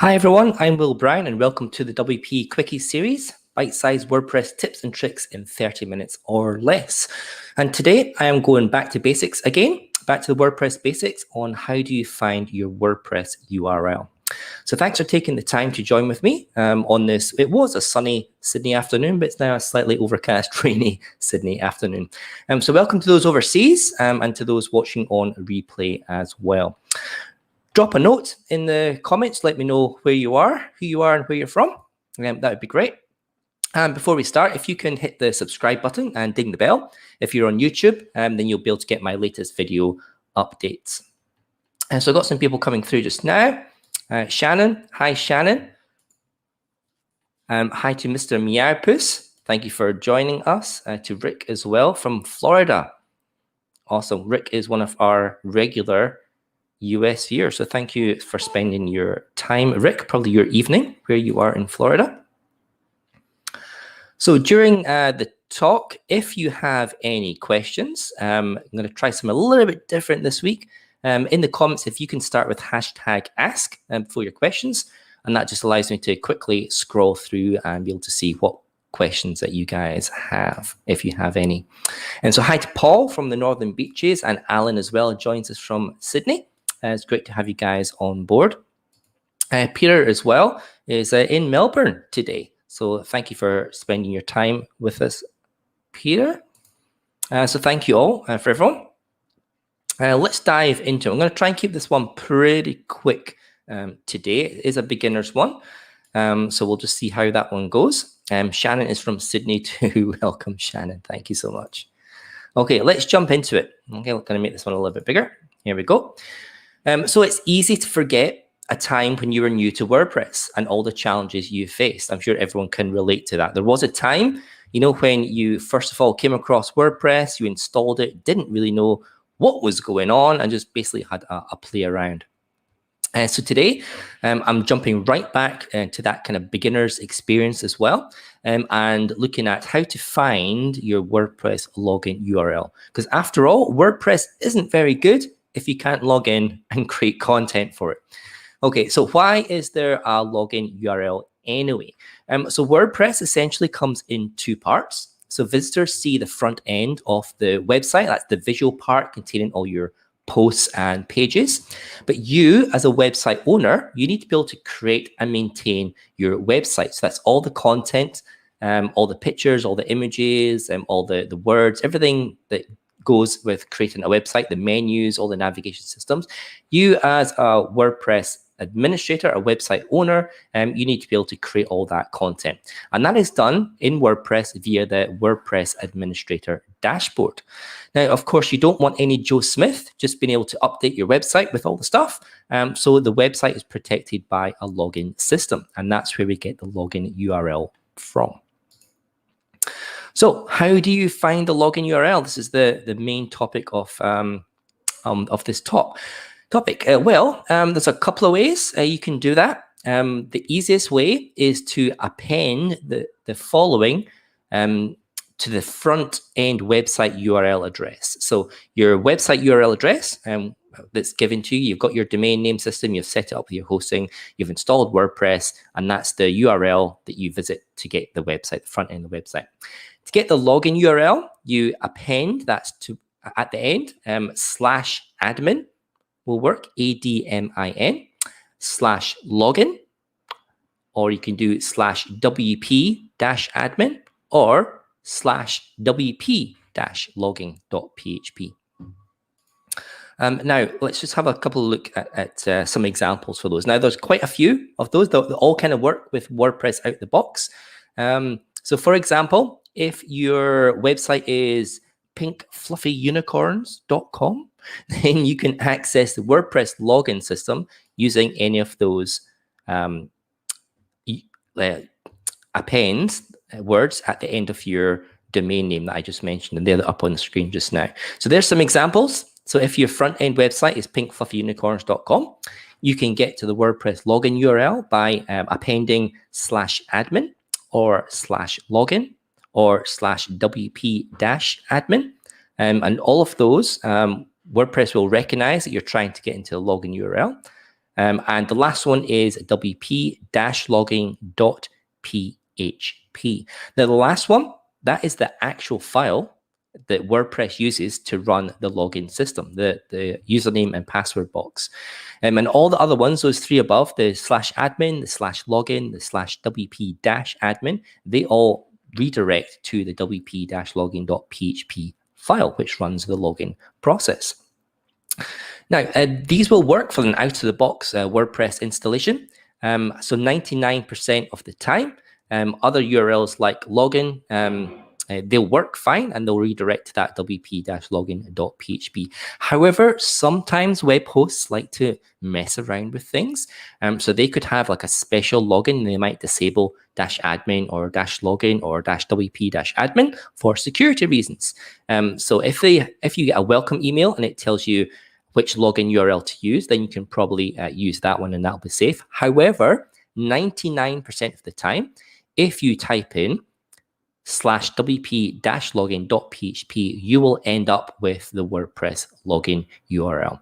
Hi everyone, I'm Will Brown and welcome to the WP Quickies series, bite-sized WordPress tips and tricks in 30 minutes or less. And today I am going back to basics again, back to the WordPress basics on how do you find your WordPress URL. So thanks for taking the time to join with me on this. It was a sunny Sydney afternoon, but it's now a slightly overcast, rainy Sydney afternoon. So welcome to those overseas and to those watching on replay as well. Drop a note in the comments. Let me know where you are, who you are, and where you're from. That would be great. And before we start, if you can hit the subscribe button and ding the bell. If you're on YouTube, then you'll be able to get my latest video updates. And so I've got some people coming through just now. Shannon, hi Shannon. Hi to Mr. Meowpuss. Thank you for joining us. To Rick as well from Florida. Awesome. Rick is one of our regular US viewers. So thank you for spending your time, Rick, probably your evening where you are in Florida. So during the talk, if you have any questions, I'm going to try something a little bit different this week. In the comments, if you can start with #ask for your questions, and that just allows me to quickly scroll through and be able to see what questions that you guys have, if you have any. And so hi to Paul from the Northern Beaches, and Alan as well joins us from Sydney. It's great to have you guys on board. Peter as well is in Melbourne today. So thank you for spending your time with us, Peter. So thank you all for everyone. Let's dive into it. I'm going to try and keep this one pretty quick today. It is a beginner's one. So we'll just see how that one goes. Shannon is from Sydney too. Welcome, Shannon. Thank you so much. Okay, let's jump into it. Okay, we're going to make this one a little bit bigger. Here we go. So it's easy to forget a time when you were new to WordPress and all the challenges you faced. I'm sure everyone can relate to that. There was a time, you know, when you first of all came across WordPress, you installed it, didn't really know what was going on and just basically had a play around. So today, I'm jumping right back to that kind of beginner's experience as well, and looking at how to find your WordPress login URL. Because after all, WordPress isn't very good if you can't log in and create content for it. Okay, so why is there a login URL anyway? So WordPress essentially comes in two parts. So visitors see the front end of the website. That's the visual part containing all your posts and pages. But you, as a website owner, you need to be able to create and maintain your website. So that's all the content, all the pictures, all the images, all the words, everything that goes with creating a website, the menus, all the navigation systems. You as a WordPress administrator, a website owner, you need to be able to create all that content. And that is done in WordPress via the WordPress administrator dashboard. Now, of course, you don't want any Joe Smith just being able to update your website with all the stuff. So the website is protected by a login system, and that's where we get the login URL from. So how do you find the login URL? This is the main topic of this topic. Well, there's a couple of ways you can do that. The easiest way is to append the following to the front end website URL address. So your website URL address that's given to you, you've got your domain name system, you've set it up with your hosting, you've installed WordPress, and that's the URL that you visit to get the website, the front end of the website. To get the login URL, you append, that's to at the end, /admin will work, ADMIN, /login, or you can do /WP-admin or /WP-logging.php. Now, let's just have a couple of look at some examples for those. Now, there's quite a few of those that all kind of work with WordPress out the box. So, for example, if your website is pinkfluffyunicorns.com, then you can access the WordPress login system using any of those appends words at the end of your domain name that I just mentioned, and they're up on the screen just now. So there's some examples. So if your front end website is pinkfluffyunicorns.com, you can get to the WordPress login URL by appending /admin or /login or /WP-admin. And all of those, WordPress will recognize that you're trying to get into a login URL. And the last one is wp-logging.php. Now, the last one, that is the actual file that WordPress uses to run the login system, the username and password box. And all the other ones, those three above, the /admin, the /login, the /wp-admin, they all redirect to the wp-login.php file, which runs the login process. Now, these will work for an out-of-the-box WordPress installation. So 99% of the time, other URLs like login, they'll work fine and they'll redirect to that wp-login.php. However, sometimes web hosts like to mess around with things. So they could have like a special login. They might disable -admin or -login or -wp-admin for security reasons. So if you get a welcome email and it tells you which login URL to use, then you can probably use that one and that'll be safe. However, 99% of the time, if you type in /wp-login.php, you will end up with the WordPress login URL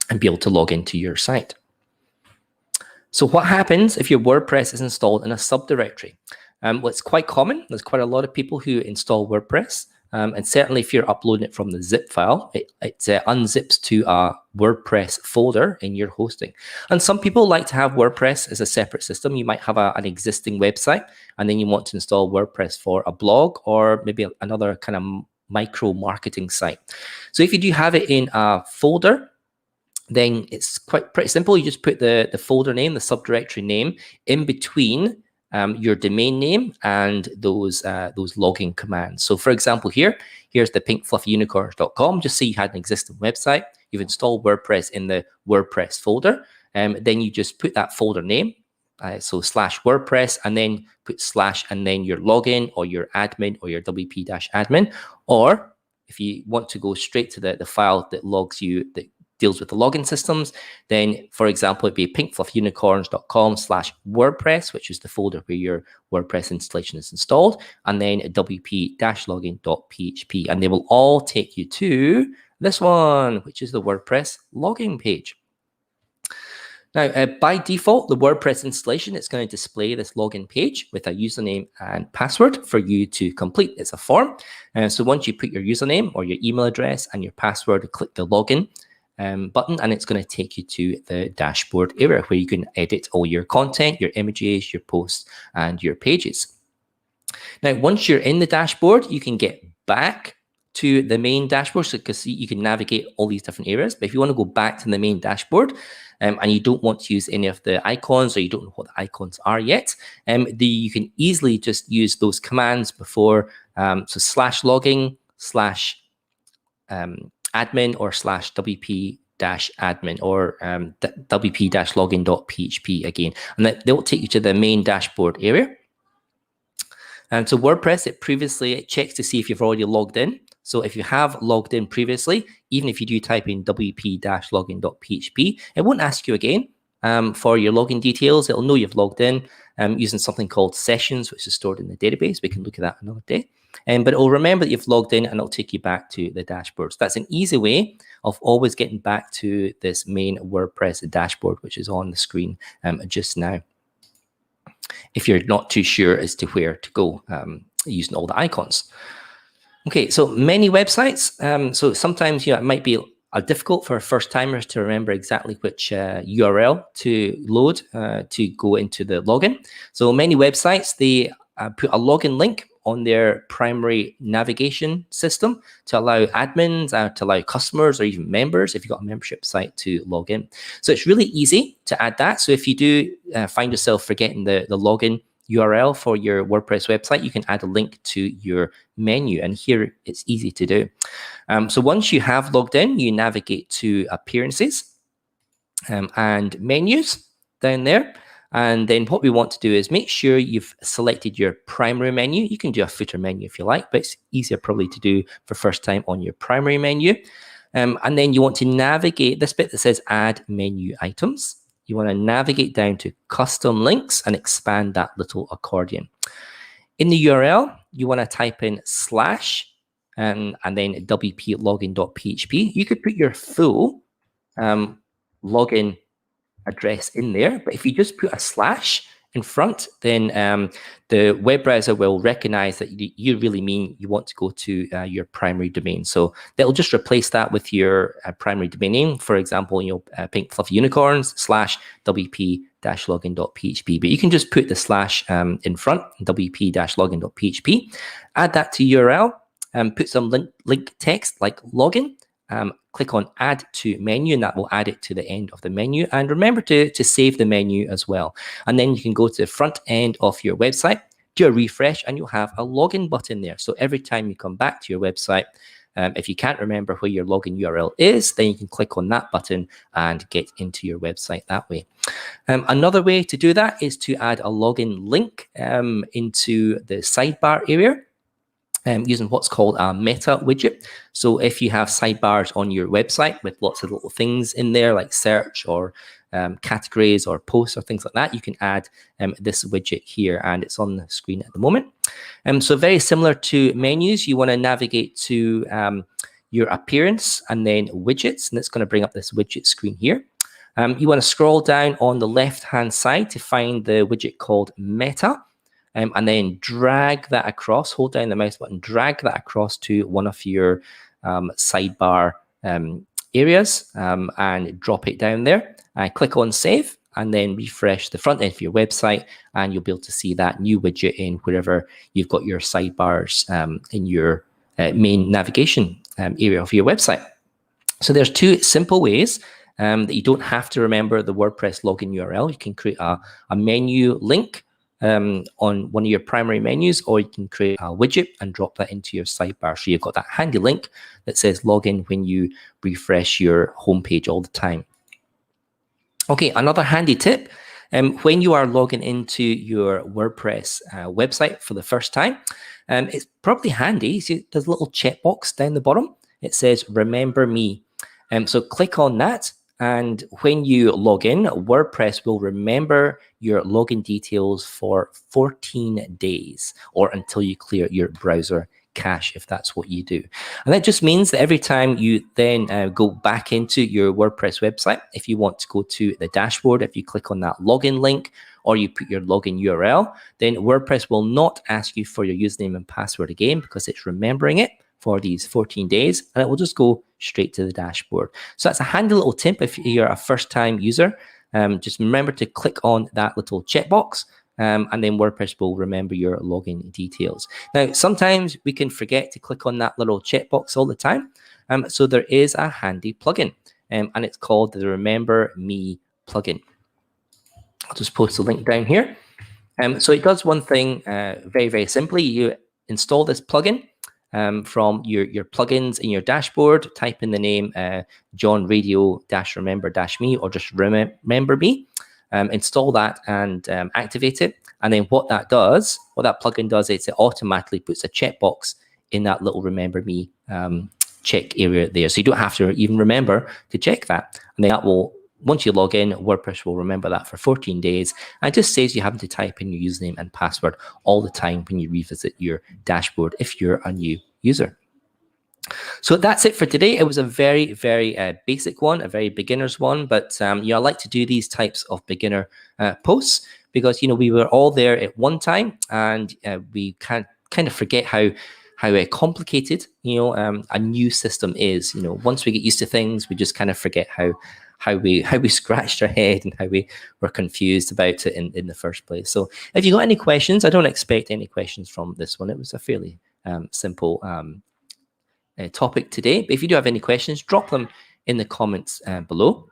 and be able to log into your site. So what happens if your WordPress is installed in a subdirectory? Well, it's quite common. There's quite a lot of people who install WordPress. And certainly if you're uploading it from the zip file, it unzips to a WordPress folder in your hosting. And some people like to have WordPress as a separate system. You might have an existing website, and then you want to install WordPress for a blog or maybe another kind of micro marketing site. So if you do have it in a folder, then it's pretty simple. You just put the folder name, the subdirectory name, in between your domain name and those logging commands. So for example, here's the pinkfluffyunicorns.com. Just say you had an existing website, you've installed WordPress in the WordPress folder, then you just put that folder name, so /WordPress, and then put / and then your login or your admin or your wp-admin. Or if you want to go straight to the file that logs you, that deals with the login systems, then for example, it'd be pinkfluffyunicorns.com/WordPress, which is the folder where your WordPress installation is installed, and then wp-login.php, and they will all take you to this one, which is the WordPress login page. Now, by default, the WordPress installation is going to display this login page with a username and password for you to complete. It's a form. So once you put your username or your email address and your password, click the login button, and it's going to take you to the dashboard area where you can edit all your content, your images, your posts, and your pages. Now, once you're in the dashboard, you can get back to the main dashboard, so you can navigate all these different areas. But if you want to go back to the main dashboard and you don't want to use any of the icons, or you don't know what the icons are yet, you can easily just use those commands before, so /logging, /admin, or /wp-admin, or wp-login.php again, and they'll take you to the main dashboard area. And so WordPress, it checks to see if you've already logged in. So if you have logged in previously, even if you do type in wp-login.php, it won't ask you again for your login details. It'll know you've logged in using something called sessions, which is stored in the database. We can look at that another day. But it'll remember that you've logged in, and it'll take you back to the dashboard. So that's an easy way of always getting back to this main WordPress dashboard, which is on the screen just now, if you're not too sure as to where to go using all the icons. Okay, so many websites. So sometimes it might be difficult for first-timers to remember exactly which URL to load to go into the login. So many websites, they put a login link on their primary navigation system to allow admins, to allow customers, or even members, if you've got a membership site, to log in. So it's really easy to add that. So if you do find yourself forgetting the login URL for your WordPress website, you can add a link to your menu, and here it's easy to do. So once you have logged in, you navigate to appearances and menus down there. And then what we want to do is make sure you've selected your primary menu. You can do a footer menu if you like, but it's easier probably to do for first time on your primary menu. And then you want to navigate this bit that says add menu items. You want to navigate down to custom links and expand that little accordion. In the URL, you want to type in / and then wp-login.php. You could put your full login address in there. But if you just put a slash in front, then the web browser will recognize that you really mean you want to go to your primary domain. So they'll just replace that with your primary domain name. For example, pink fluffy unicorns / wp-login.php. But you can just put the slash in front, wp-login.php, add that to URL, put some link text like login, click on add to menu, and that will add it to the end of the menu. And remember to save the menu as well. And then you can go to the front end of your website, do a refresh, and you'll have a login button there. So every time you come back to your website, if you can't remember where your login URL is, then you can click on that button and get into your website that way. Another way to do that is to add a login link into the sidebar area. Using what's called a meta widget. So if you have sidebars on your website with lots of little things in there like search or categories or posts or things like that, you can add this widget here, and it's on the screen at the moment. So very similar to menus, you want to navigate to your appearance and then widgets, and it's going to bring up this widget screen here. You want to scroll down on the left-hand side to find the widget called Meta. And then drag that across, hold down the mouse button, drag that across to one of your sidebar areas and drop it down there. Click on save and then refresh the front end of your website, and you'll be able to see that new widget in wherever you've got your sidebars in your main navigation area of your website. So there's two simple ways that you don't have to remember the WordPress login URL. You can create a menu link on one of your primary menus, or you can create a widget and drop that into your sidebar. So you've got that handy link that says login when you refresh your homepage all the time. Okay, another handy tip. When you are logging into your WordPress website for the first time, it's probably handy. See, there's a little checkbox down the bottom. It says remember me. So click on that. And when you log in, WordPress will remember your login details for 14 days or until you clear your browser cache, if that's what you do. And that just means that every time you then go back into your WordPress website, if you want to go to the dashboard, if you click on that login link or you put your login URL, then WordPress will not ask you for your username and password again because it's remembering it for these 14 days, and it will just go straight to the dashboard. So that's a handy little tip if you're a first-time user. Just remember to click on that little checkbox, and then WordPress will remember your login details. Now, sometimes we can forget to click on that little checkbox all the time, so there is a handy plugin, and it's called the Remember Me plugin. I'll just post a link down here. So it does one thing very, very simply. You install this plugin from your plugins in your dashboard, type in the name John Radio-Remember-Me or just Remember Me, install that and activate it. And then what that plugin does is it automatically puts a checkbox in that little Remember Me check area there. So you don't have to even remember to check that. And then that will, once you log in, WordPress will remember that for 14 days. And it just saves you having to type in your username and password all the time when you revisit your dashboard if you're a new user. So that's it for today. It was a very, very basic one, a very beginner's one. But I like to do these types of beginner posts because, we were all there at one time and we kind of forget how complicated, a new system is. Once we get used to things, we just kind of forget how we scratched our head and how we were confused about it in the first place. So if you got any questions, I don't expect any questions from this one. It was a fairly simple topic today. But if you do have any questions, drop them in the comments below.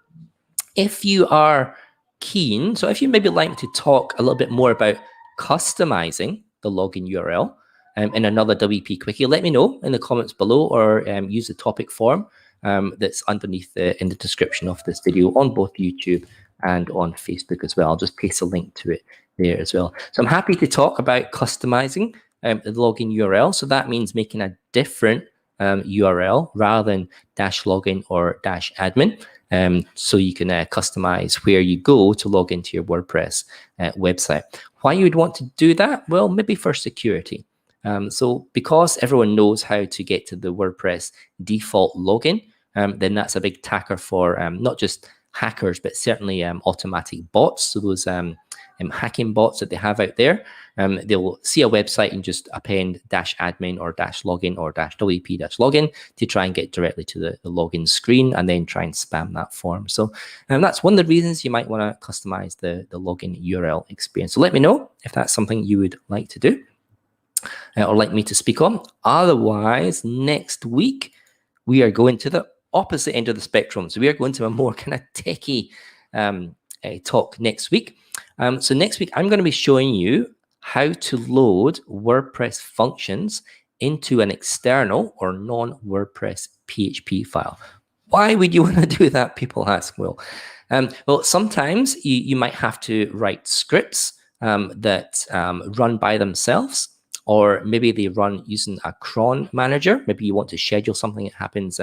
If you are keen, so if you maybe like to talk a little bit more about customizing the login URL in another WP Quickie, let me know in the comments below or use the topic form that's underneath in the description of this video on both YouTube and on Facebook as well. I'll just paste a link to it there as well. So I'm happy to talk about customizing the login URL. So that means making a different URL rather than -login or -admin. So you can customize where you go to log into your WordPress website. Why you would want to do that? Well, maybe for security. So because everyone knows how to get to the WordPress default login, then that's a big tacker for not just hackers, but certainly automatic bots. So those hacking bots that they have out there, they'll see a website and just append -admin or -login or -wp-login to try and get directly to the login screen and then try and spam that form. So that's one of the reasons you might want to customize the login URL experience. So let me know if that's something you would like to do or like me to speak on. Otherwise, next week, we are going to the opposite end of the spectrum. So we are going to a more kind of techie talk next week. So next week, I'm going to be showing you how to load WordPress functions into an external or non-WordPress PHP file. Why would you want to do that, people ask? Well, sometimes you might have to write scripts that run by themselves, or maybe they run using a cron manager. Maybe you want to schedule something that happens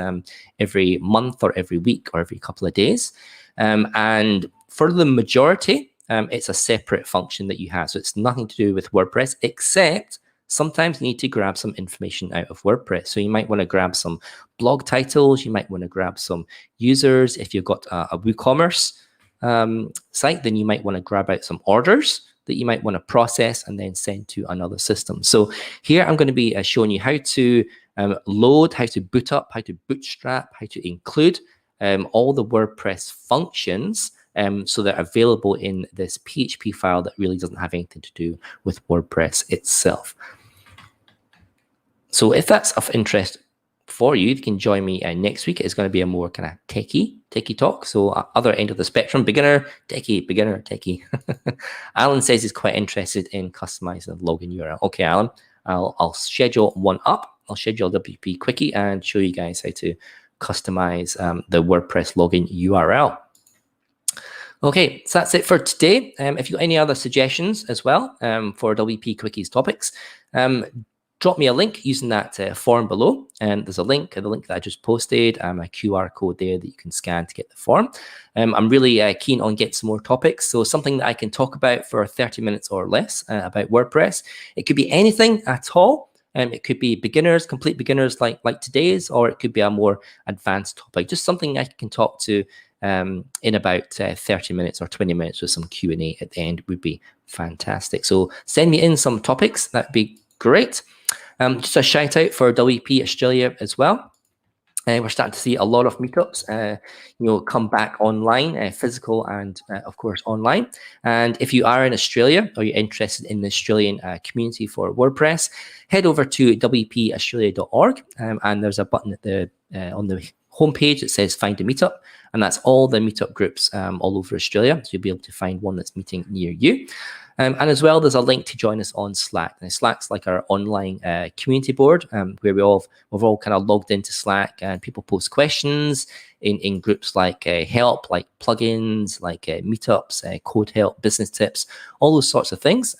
every month or every week or every couple of days. And for the majority, it's a separate function that you have. So it's nothing to do with WordPress, except sometimes you need to grab some information out of WordPress. So you might want to grab some blog titles. You might want to grab some users. If you've got a WooCommerce site, then you might want to grab out some orders that you might want to process and then send to another system. So here I'm going to be showing you how to load, how to boot up, how to bootstrap, how to include all the WordPress functions so they're available in this PHP file that really doesn't have anything to do with WordPress itself. So if that's of interest for you, you can join me next week. It's going to be a more kind of techie talk. So other end of the spectrum, beginner, techie. Alan says he's quite interested in customizing the login URL. Okay, Alan, I'll schedule one up. I'll schedule a WP Quickie and show you guys how to customize the WordPress login URL. Okay, so that's it for today. If you've got any other suggestions as well for WP Quickies topics, drop me a link using that form below. And there's a link, the link that I just posted, a QR code there that you can scan to get the form. I'm really keen on getting some more topics. So something that I can talk about for 30 minutes or less about WordPress. It could be anything at all. It could be beginners, complete beginners like today's, or it could be a more advanced topic. Just something I can talk to in about 30 minutes or 20 minutes with some Q&A at the end would be fantastic. So send me in some topics. That'd be great. Just a shout out for WP Australia as well. We're starting to see a lot of meetups, come back online, physical and of course online. And if you are in Australia or you're interested in the Australian community for WordPress, head over to wpaustralia.org and there's a button at the on the homepage that says find a meetup, and that's all the meetup groups all over Australia. So you'll be able to find one that's meeting near you. And as well, there's a link to join us on Slack. And Slack's like our online community board where we've all kind of logged into Slack, and people post questions in groups like help, like plugins, like meetups, code help, business tips, all those sorts of things.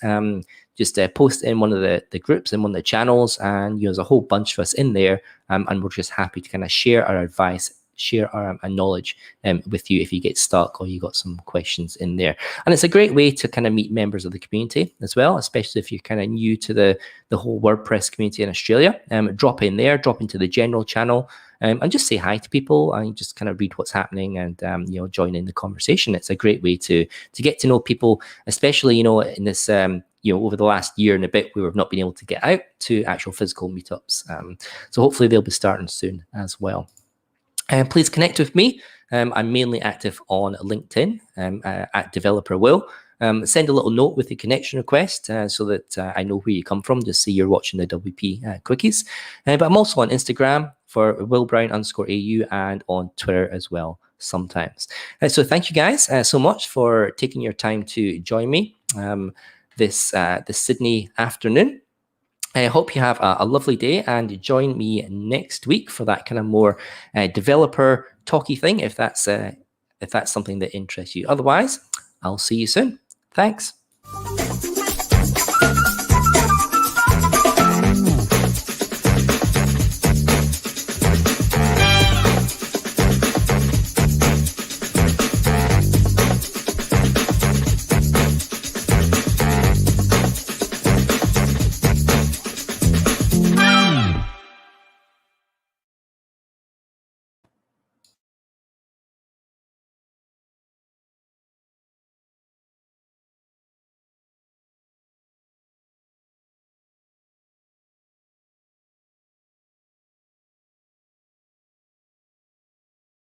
Just post in one of the groups in one of the channels, and there's a whole bunch of us in there, and we're just happy to kind of share our advice, share our knowledge with you if you get stuck or you got some questions in there. And it's a great way to kind of meet members of the community as well, especially if you're kind of new to the whole WordPress community in Australia. Drop in there, drop into the general channel, and just say hi to people and just kind of read what's happening and join in the conversation. It's a great way to get to know people, especially in this over the last year and a bit, we have not been able to get out to actual physical meetups. So hopefully they'll be starting soon as well. Please connect with me. I'm mainly active on LinkedIn at Developer Will. Send a little note with the connection request so that I know where you come from, just see you're watching the WP Quickies. But I'm also on Instagram for willbrown_AU and on Twitter as well sometimes. So thank you guys so much for taking your time to join me this Sydney afternoon. I hope you have a lovely day and join me next week for that kind of more developer talky thing, if that's something that interests you. Otherwise, I'll see you soon. Thanks.